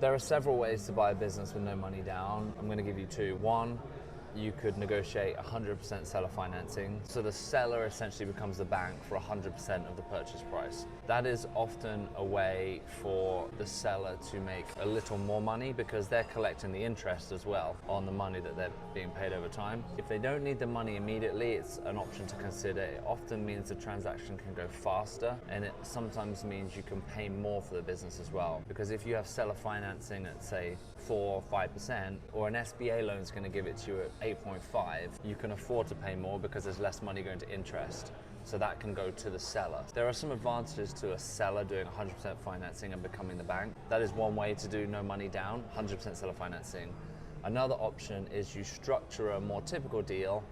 There are several ways to buy a business with no money down. I'm going to give you two. One, you could negotiate 100% seller financing. So the seller essentially becomes the bank for 100% of the purchase price. That is often a way for the seller to make a little more money because they're collecting the interest as well on the money that they're being paid over time. If they don't need the money immediately, it's an option to consider. It often means the transaction can go faster, and it sometimes means you can pay more for the business as well. Because if you have seller financing at say 4 or 5%, or an SBA loan is going to give it to you at 8.5, you can afford to pay more because there's less money going to interest. So that can go to the seller. There are some advantages to a seller doing 100% financing and becoming the bank. That is one way to do no money down, 100% seller financing. Another option is you structure a more typical deal,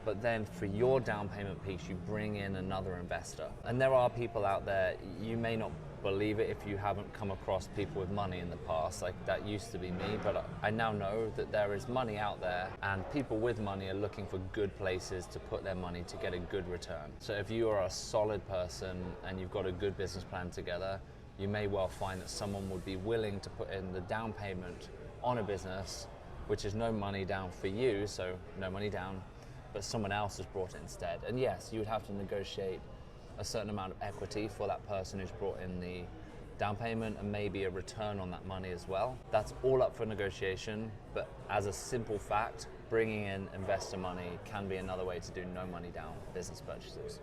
but then for your down payment piece, you bring in another investor. And there are people out there, you may not believe it if you haven't come across people with money in the past, like that used to be me, but I now know that there is money out there and people with money are looking for good places to put their money to get a good return. So if you are a solid person and you've got a good business plan together, you may well find that someone would be willing to put in the down payment on a business, which is no money down for you, so no money down, but someone else has brought it instead. And yes, you would have to negotiate a certain amount of equity for that person who's brought in the down payment and maybe a return on that money as well. That's all up for negotiation, but as a simple fact, bringing in investor money can be another way to do no money down business purchases.